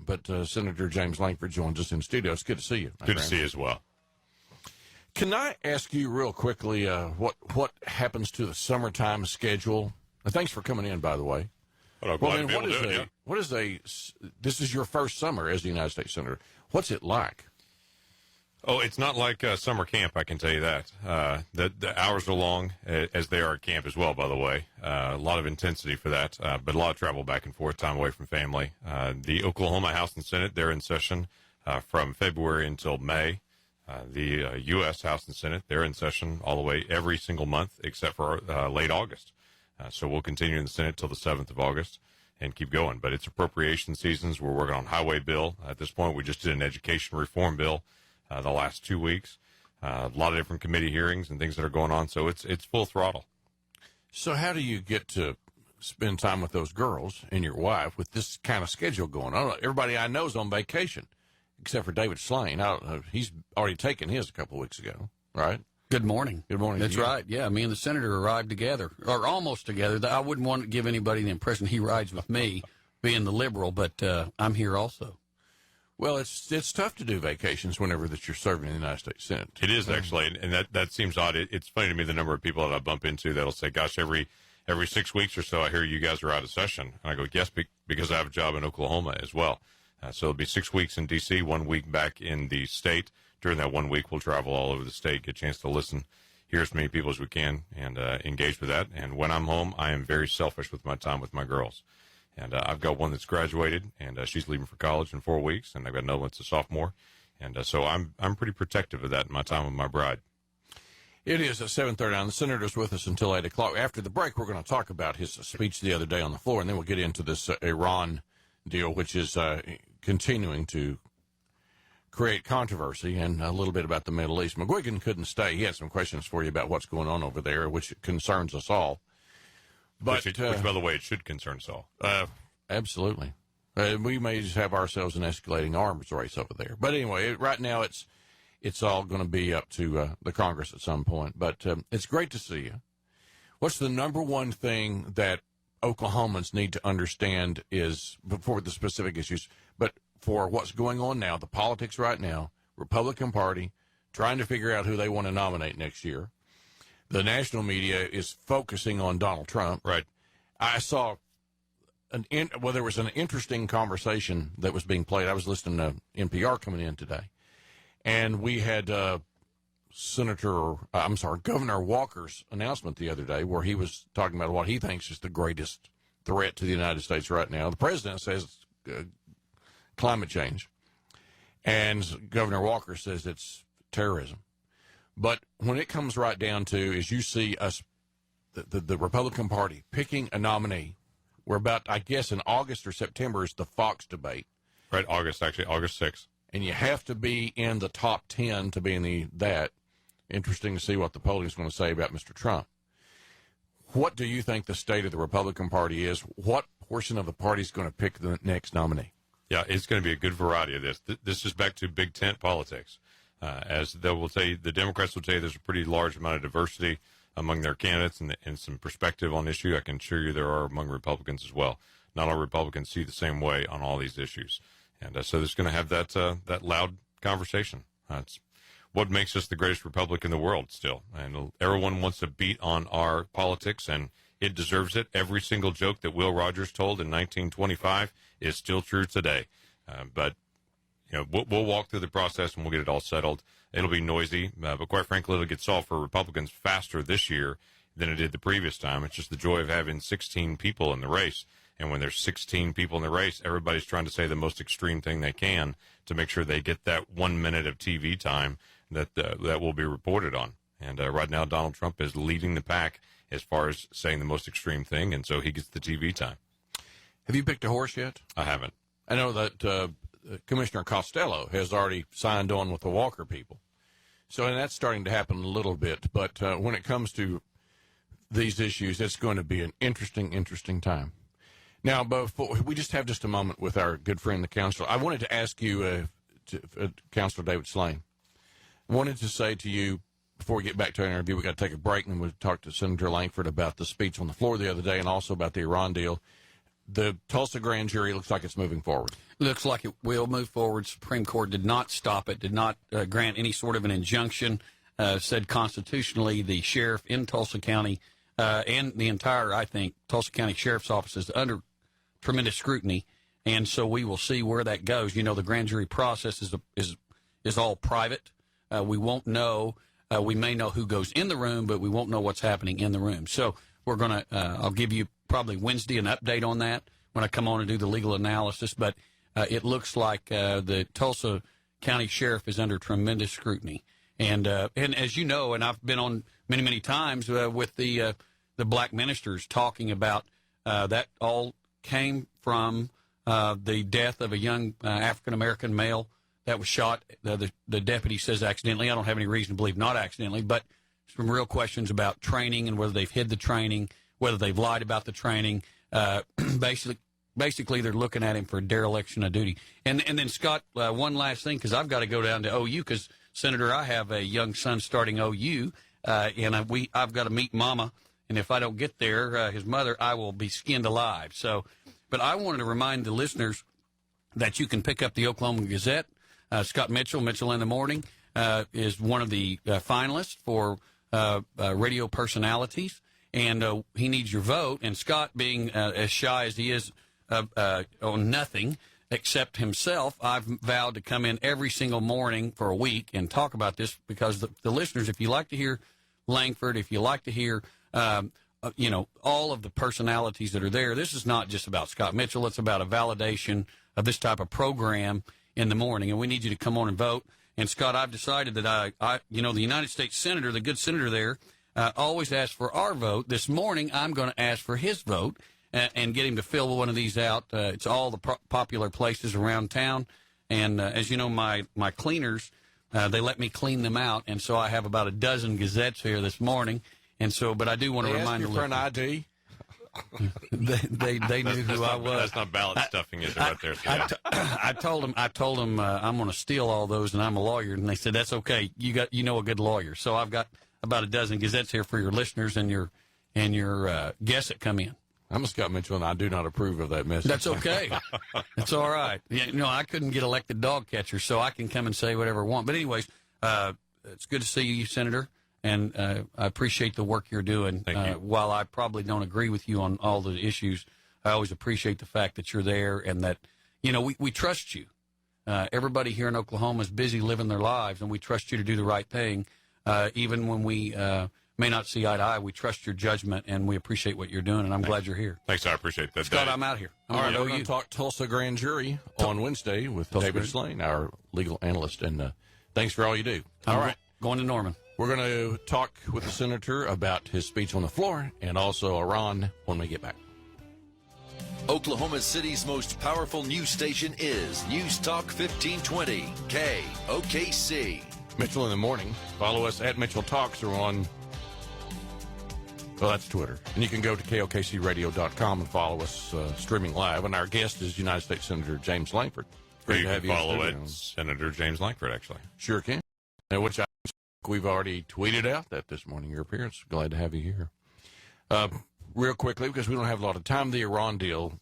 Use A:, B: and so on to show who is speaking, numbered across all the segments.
A: but Senator James Lankford joins us in studio. It's good to see you.
B: Good to see you as well.
A: Can I ask you real quickly what happens to the summertime schedule? Thanks for coming in, by the way. This is your first summer as the United States Senator. What's it like?
B: Oh, it's not like summer camp, I can tell you that. The hours are long, as they are at camp as well, by the way. A lot of intensity for that, but a lot of travel back and forth, time away from family. The Oklahoma House and Senate, they're in session from February until May. The U.S. House and Senate, they're in session all the way every single month except for late August. So we'll continue in the Senate till the 7th of August and keep going. But it's appropriation seasons. We're working on highway bill. At this point, we just did an education reform bill the last 2 weeks. A lot of different committee hearings and things that are going on. So it's full throttle.
A: So how do you get to spend time with those girls and your wife with this kind of schedule going on? Everybody I know is on vacation, except for David Slane. He's already taken his a couple of weeks ago, right?
C: Good morning.
A: Good morning.
C: That's right. Yeah, me and the senator arrived together, or almost together. I wouldn't want to give anybody the impression he rides with me, being the liberal, but I'm here also.
A: Well, it's tough to do vacations whenever that you're serving in the United States Senate.
B: It is, actually, and that seems odd. It's funny to me the number of people that I bump into that'll say, gosh, every 6 weeks or so I hear you guys are out of session. And I go, yes, because I have a job in Oklahoma as well. So it'll be 6 weeks in D.C., 1 week back in the state. During that 1 week, we'll travel all over the state, get a chance to listen, hear as many people as we can, and engage with that. And when I'm home, I am very selfish with my time with my girls. And I've got one that's graduated, and she's leaving for college in 4 weeks, and I've got another one that's a sophomore. And so I'm pretty protective of that in my time with my bride.
A: It is at 7:30 now. The senator's with us until 8 o'clock. After the break, we're going to talk about his speech the other day on the floor, and then we'll get into this Iran deal, which is continuing to create controversy, and a little bit about the Middle East. McGuigan couldn't stay. He had some questions for you about what's going on over there, which concerns us all. But
B: which, by the way, it should concern us all.
A: Absolutely. We may just have ourselves an escalating arms race over there. But anyway, right now it's all going to be up to the Congress at some point. But it's great to see you. What's the number one thing that Oklahomans need to understand is, before the specific issues, but for what's going on now, the politics right now, Republican Party trying to figure out who they want to nominate next year. The national media is focusing on Donald Trump.
B: Right.
A: I saw there was an interesting conversation that was being played. I was listening to NPR coming in today, and we had Governor Walker's announcement the other day where he was talking about what he thinks is the greatest threat to the United States right now. The president says climate change, and Governor Walker says it's terrorism. But when it comes right down to, as you see us, the Republican Party picking a nominee, we're about, I guess, in August or September is the Fox debate.
B: Right, August 6th.
A: And you have to be in the top 10 to be in that. Interesting to see what the polling is going to say about Mr. Trump. What do you think the state of the Republican Party is? What portion of the party is going to pick the next nominee?
B: Yeah, it's going to be a good variety of this. This is back to big tent politics. As they will tell you, the Democrats will tell you there's a pretty large amount of diversity among their candidates and some perspective on issue. I can assure you there are among Republicans as well. Not all Republicans see the same way on all these issues. And so there's going to have that loud conversation. It's what makes us the greatest republic in the world still. And everyone wants to beat on our politics, and it deserves it. Every single joke that Will Rogers told in 1925 is still true today. But you know, we'll walk through the process and we'll get it all settled. It'll be noisy, but quite frankly, it'll get solved for Republicans faster this year than it did the previous time. It's just the joy of having 16 people in the race. And when there's 16 people in the race, everybody's trying to say the most extreme thing they can to make sure they get that 1 minute of TV time that will be reported on. And right now, Donald Trump is leading the pack as far as saying the most extreme thing, and so he gets the TV time.
A: Have you picked a horse yet?
B: I haven't.
A: I know that Commissioner Costello has already signed on with the Walker people. So, and that's starting to happen a little bit. But when it comes to these issues, it's going to be an interesting time. Now, before we just have a moment with our good friend, the counselor, I wanted to ask you, Counselor David Slane, I wanted to say to you, before we get back to our interview, we got to take a break, and we'll talk to Senator Lankford about the speech on the floor the other day and also about the Iran deal. the Tulsa grand jury looks like it's moving forward.
C: Looks like it will move forward. Supreme Court did not stop it, did not grant any sort of an injunction, said constitutionally the sheriff in Tulsa County and the entire, I think, Tulsa County Sheriff's Office is under tremendous scrutiny, and so we will see where that goes. You know, the grand jury process is all private. We won't know. We may know who goes in the room, but we won't know what's happening in the room. So we're going to, I'll give you probably Wednesday an update on that when I come on and do the legal analysis, but it looks like the Tulsa County Sheriff is under tremendous scrutiny. And as you know, and I've been on many, many times with the black ministers talking about that all came from the death of a young African-American male that was shot. The deputy says accidentally. I don't have any reason to believe not accidentally, but some real questions about training and whether they've hid the training, whether they've lied about the training. Basically, they're looking at him for dereliction of duty. And then, Scott, one last thing, because I've got to go down to OU because, Senator, I have a young son starting OU, and I've got to meet Mama. And if I don't get there, his mother, I will be skinned alive. So, but I wanted to remind the listeners that you can pick up the Oklahoma Gazette. Scott Mitchell in the Morning, is one of the finalists for radio personalities, and he needs your vote. And Scott, being as shy as he is on nothing except himself, I've vowed to come in every single morning for a week and talk about this because the listeners, if you like to hear Lankford, if you like to hear all of the personalities that are there, this is not just about Scott Mitchell. It's about a validation of this type of program in the morning, and we need you to come on and vote. And, Scott, I've decided that the United States Senator, the good senator there, always asks for our vote. This morning, I'm going to ask for his vote and get him to fill one of these out. It's all the popular places around town. And as you know, my cleaners, they let me clean them out, and so I have about a dozen gazettes here this morning. And so, but I do want to remind you
A: for an ID.
C: they knew who I was.
B: That's not ballot stuffing, is it, right there?
C: I told them I'm going to steal all those, and I'm a lawyer. And they said that's okay. You know a good lawyer. So I've got about a dozen gazettes here for your listeners and your guests that come in.
A: I'm a Scott Mitchell, and I do not approve of that message.
C: That's okay. It's all right. I couldn't get elected dog catcher, so I can come and say whatever I want. But anyways, it's good to see you, Senator. And I appreciate the work you're doing.
B: Thank you.
C: While I probably don't agree with you on all the issues, I always appreciate the fact that you're there and that, we trust you. Everybody here in Oklahoma is busy living their lives, and we trust you to do the right thing. Even when we may not see eye to eye, we trust your judgment, and we appreciate what you're doing, and I'm glad you're here.
B: Thanks, I appreciate that.
C: Scott, I'm out here.
A: All right, we're going to talk Tulsa Grand Jury on Wednesday with David Slane, our legal analyst, and thanks for all you do. All right.
C: Going to Norman.
A: We're going to talk with the senator about his speech on the floor and also Iran when we get back.
D: Oklahoma City's most powerful news station is News Talk 1520, KOKC.
A: Mitchell in the Morning. Follow us at Mitchell Talks or on, that's Twitter. And you can go to KOKCradio.com and follow us streaming live. And our guest is United States Senator James Lankford.
B: Great to have you. Follow it, Senator James Lankford, actually.
A: Sure can. Which we've already tweeted out that this morning, your appearance. Glad to have you here. Real quickly, because we don't have a lot of time, the Iran deal,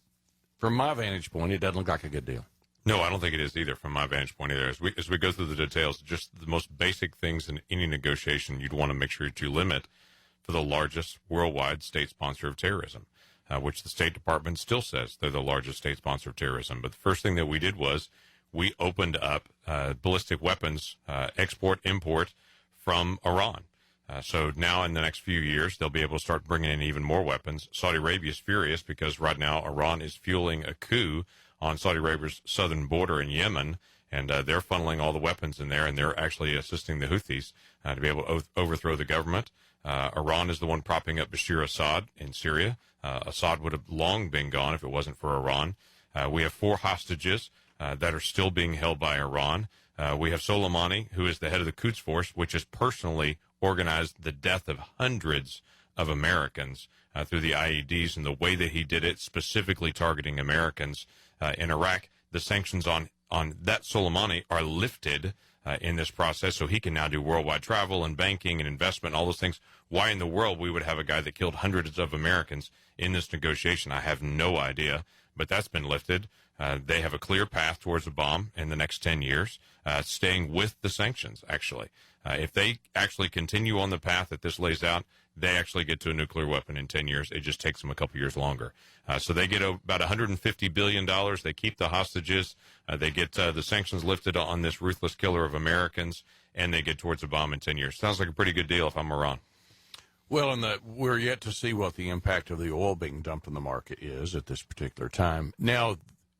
A: from my vantage point, it doesn't look like a good deal.
B: No, I don't think it is either from my vantage point either. As we go through the details, just the most basic things in any negotiation you'd want to make sure to limit for the largest worldwide state sponsor of terrorism, which the State Department still says they're the largest state sponsor of terrorism. But the first thing that we did was we opened up ballistic weapons export-import from Iran. So now in the next few years, they'll be able to start bringing in even more weapons. Saudi Arabia is furious because right now Iran is fueling a coup on Saudi Arabia's southern border in Yemen, and they're funneling all the weapons in there, and they're actually assisting the Houthis to be able to overthrow the government. Iran is the one propping up Bashir Assad in Syria. Assad would have long been gone if it wasn't for Iran. We have 4 hostages that are still being held by Iran. We have Soleimani, who is the head of the Quds Force, which has personally organized the death of hundreds of Americans through the IEDs, and the way that he did it, specifically targeting Americans in Iraq. The sanctions on that Soleimani are lifted in this process, so he can now do worldwide travel and banking and investment and all those things. Why in the world we would have a guy that killed hundreds of Americans in this negotiation, I have no idea, but that's been lifted. They have a clear path towards a bomb in the next 10 years, staying with the sanctions, actually. If they actually continue on the path that this lays out, they actually get to a nuclear weapon in 10 years. It just takes them a couple years longer. So they get about $150 billion. They keep the hostages. They get the sanctions lifted on this ruthless killer of Americans, and they get towards a bomb in 10 years. Sounds like a pretty good deal if I'm Iran.
A: Well, and we're yet to see what the impact of the oil being dumped in the market is at this particular time. Now,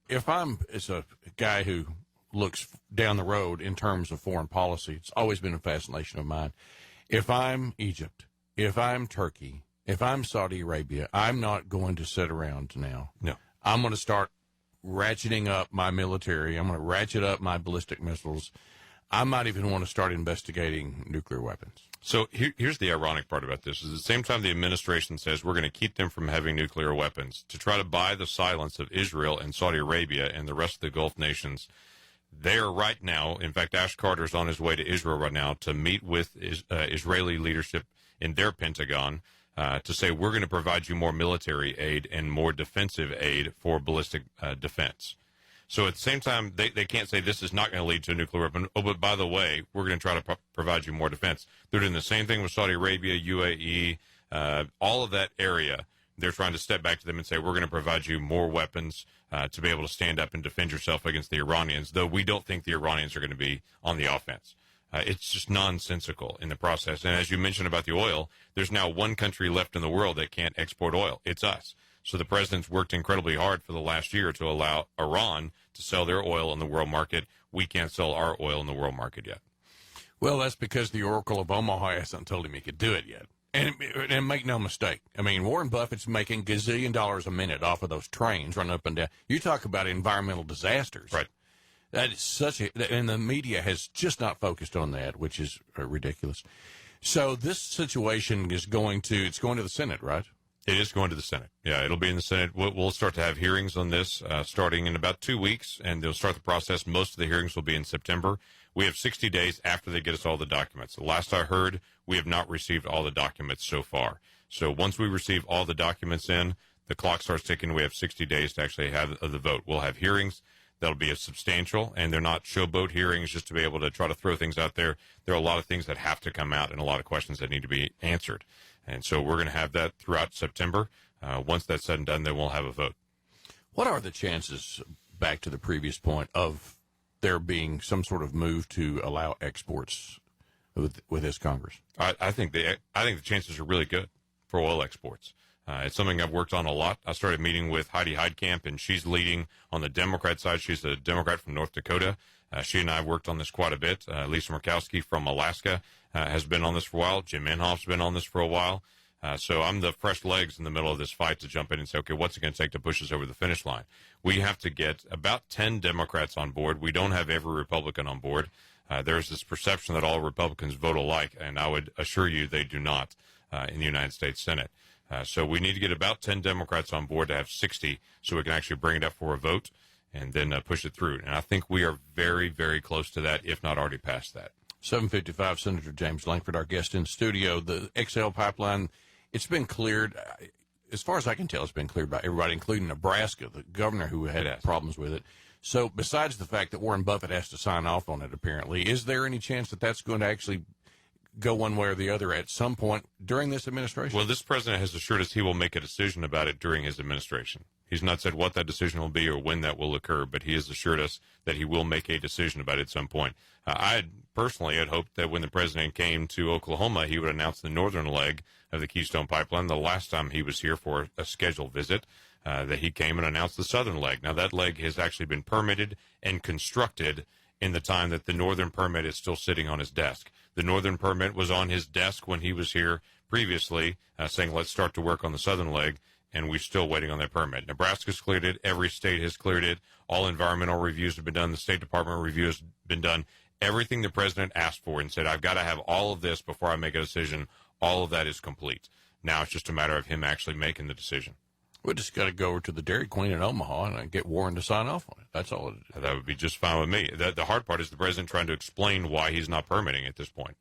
A: if I'm as a guy who looks down the road in terms of foreign policy, it's always been a fascination of mine. If I'm Egypt, if I'm Turkey, if I'm Saudi Arabia, I'm not going to sit around now.
B: No.
A: I'm going to start ratcheting up my military. I'm going to ratchet up my ballistic missiles. I might even want to start investigating nuclear weapons.
B: So here's the ironic part about this. Is at the same time the administration says we're going to keep them from having nuclear weapons to try to buy the silence of Israel and Saudi Arabia and the rest of the Gulf nations. They are right now, in fact, Ash Carter's on his way to Israel right now to meet with Israeli leadership in their Pentagon to say we're going to provide you more military aid and more defensive aid for ballistic defense. So at the same time, they can't say this is not going to lead to a nuclear weapon. Oh, but by the way, we're going to try to provide you more defense. They're doing the same thing with Saudi Arabia, UAE, all of that area. They're trying to step back to them and say, we're going to provide you more weapons to be able to stand up and defend yourself against the Iranians, though we don't think the Iranians are going to be on the offense. It's just nonsensical in the process. And as you mentioned about the oil, there's now one country left in the world that can't export oil. It's us. So the president's worked incredibly hard for the last year to allow Iran to sell their oil in the world market. We can't sell our oil in the world market yet.
A: Well, that's because the Oracle of Omaha hasn't told him he could do it yet. And make no mistake, I mean, Warren Buffett's making gazillion dollars a minute off of those trains running up and down. You talk about environmental disasters.
B: Right.
A: That is such a, and the media has just not focused on that, which is ridiculous. So this situation is going to the Senate, right?
B: It is going to the Senate. Yeah, it'll be in the Senate. We'll start to have hearings on this starting in about 2 weeks, and they'll start the process. Most of the hearings will be in September. We have 60 days after they get us all the documents. The last I heard, we have not received all the documents so far. So once we receive all the documents in, the clock starts ticking. We have 60 days to actually have the vote. We'll have hearings. That'll be substantial, and they're not showboat hearings just to be able to try to throw things out there. There are a lot of things that have to come out and a lot of questions that need to be answered. And so we're going to have that throughout September. Once that's said and done, then we'll have a vote.
A: What are the chances, back to the previous point, of there being some sort of move to allow exports with this Congress?
B: I think the chances are really good for oil exports. It's something I've worked on a lot. I started meeting with Heidi Heitkamp, and she's leading on the Democrat side. She's a Democrat from North Dakota. She and I have worked on this quite a bit. Lisa Murkowski from Alaska has been on this for a while. Jim Inhofe's been on this for a while. So I'm the fresh legs in the middle of this fight to jump in and say, okay, what's it going to take to push us over the finish line? We have to get about 10 Democrats on board. We don't have every Republican on board. There's this perception that all Republicans vote alike, and I would assure you they do not in the United States Senate. So we need to get about 10 Democrats on board to have 60 so we can actually bring it up for a vote and then push it through. And I think we are very, very close to that, if not already past that.
A: 7:55, Senator James Lankford, our guest in studio. The XL pipeline, it's been cleared. As far as I can tell, it's been cleared by everybody, including Nebraska, the governor who had problems with it. So besides the fact that Warren Buffett has to sign off on it, apparently, is there any chance that that's going to actually go one way or the other at some point during this administration?
B: Well, this president has assured us he will make a decision about it during his administration. He's not said what that decision will be or when that will occur, but he has assured us that he will make a decision about it at some point. I personally had hoped that when the president came to Oklahoma, he would announce the northern leg of the Keystone Pipeline. The last time he was here for a scheduled visit, that he came and announced the southern leg. Now, that leg has actually been permitted and constructed in the time that the northern permit is still sitting on his desk. The northern permit was on his desk when he was here previously, saying, let's start to work on the southern leg, and we're still waiting on that permit. Nebraska's cleared it. Every state has cleared it. All environmental reviews have been done. The State Department review has been done. Everything the president asked for and said, I've got to have all of this before I make a decision, all of that is complete. Now it's just a matter of him actually making the decision.
A: We just got to go over to the Dairy Queen in Omaha and get Warren to sign off on it. That's all it is.
B: That would be just fine with me. The hard part is the president trying to explain why he's not permitting at this point.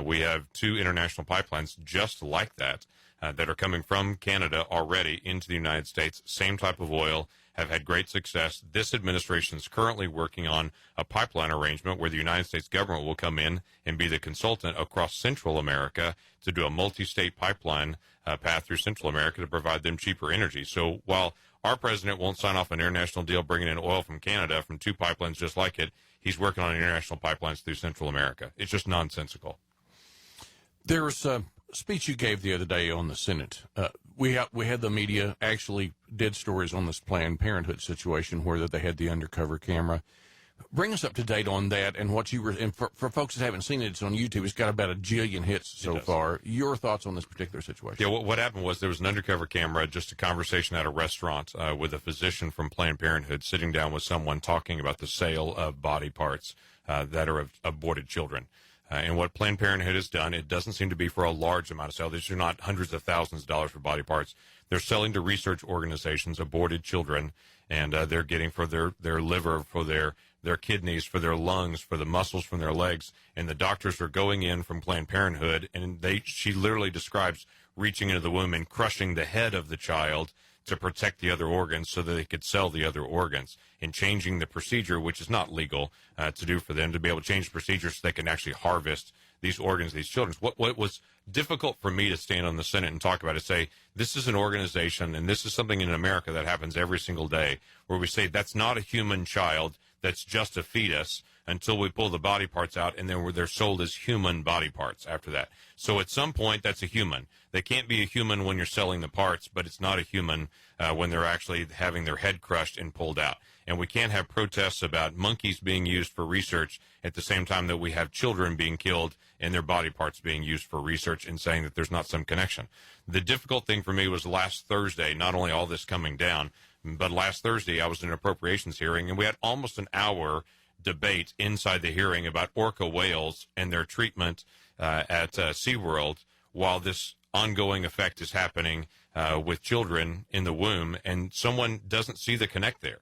B: We have 2 international pipelines just like that that are coming from Canada already into the United States. Same type of oil, have had great success. This administration is currently working on a pipeline arrangement where the United States government will come in and be the consultant across Central America to do a multi-state pipeline path through Central America to provide them cheaper energy. So while our president won't sign off an international deal bringing in oil from Canada from 2 pipelines just like it, he's working on international pipelines through Central America. It's just nonsensical.
A: There was a speech you gave the other day on the Senate. We had the media actually did stories on this Planned Parenthood situation where they had the undercover camera. Bring us up to date on that and what you were. And for folks that haven't seen it, it's on YouTube. It's got about 1 jillion hits so far. Your thoughts on this particular situation?
B: Yeah, what happened was there was an undercover camera, just a conversation at a restaurant with a physician from Planned Parenthood sitting down with someone talking about the sale of body parts that are of aborted children. And what Planned Parenthood has done, it doesn't seem to be for a large amount of sale. These are not hundreds of thousands of dollars for body parts. They're selling to research organizations aborted children, and they're getting for their liver, for their kidneys, for their lungs, for the muscles from their legs. And the doctors are going in from Planned Parenthood, and she literally describes reaching into the womb and crushing the head of the child to protect the other organs so that they could sell the other organs, and changing the procedure, which is not legal to do for them, to be able to change the procedure so they can actually harvest these organs, these children. What was difficult for me to stand on the Senate and talk about is say, this is an organization, and this is something in America that happens every single day, where we say that's not a human child, that's just a fetus, until we pull the body parts out, and then they're sold as human body parts after that. So at some point, that's a human. They can't be a human when you're selling the parts, but it's not a human when they're actually having their head crushed and pulled out. And we can't have protests about monkeys being used for research at the same time that we have children being killed and their body parts being used for research, and saying that there's not some connection. The difficult thing for me was last Thursday, not only all this coming down, but last Thursday I was in an appropriations hearing, and we had almost an hour debate inside the hearing about orca whales and their treatment at SeaWorld, while this ongoing effect is happening with children in the womb, and someone doesn't see the connect there.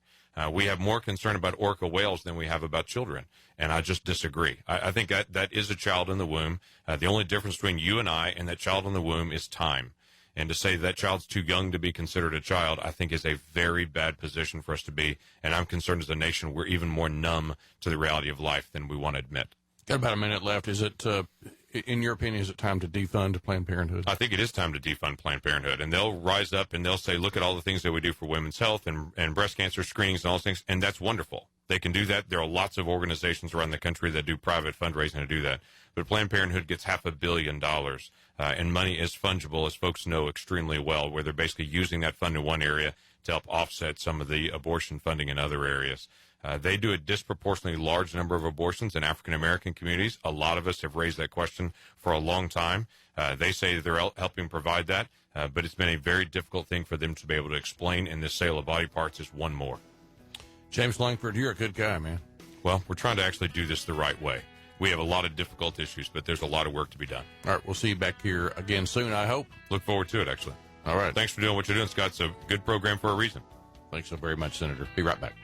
B: We have more concern about orca whales than we have about children, and I just disagree. I think that is a child in the womb. The only difference between you and I and that child in the womb is time. And to say that child's too young to be considered a child, I think is a very bad position for us to be. And I'm concerned as a nation we're even more numb to the reality of life than we want to admit.
A: Got about a minute left. Is it, in your opinion, is it time to defund Planned Parenthood?
B: I think it is time to defund Planned Parenthood. And they'll rise up and they'll say, look at all the things that we do for women's health and breast cancer screenings and all those things. And that's wonderful. They can do that. There are lots of organizations around the country that do private fundraising to do that. But Planned Parenthood gets $500 million. And money is fungible, as folks know extremely well, where they're basically using that fund in one area to help offset some of the abortion funding in other areas. They do a disproportionately large number of abortions in African-American communities. A lot of us have raised that question for a long time. They say that they're helping provide that, but it's been a very difficult thing for them to be able to explain, and this sale of body parts is one more.
A: James Lankford, you're a good guy, man.
B: Well, we're trying to actually do this the right way. We have a lot of difficult issues, but there's a lot of work to be done.
A: All right, we'll see you back here again soon, I hope.
B: Look forward to it, actually.
A: All right.
B: Thanks for doing what you're doing, Scott. It's a good program for a reason.
A: Thanks so very much, Senator. Be right back.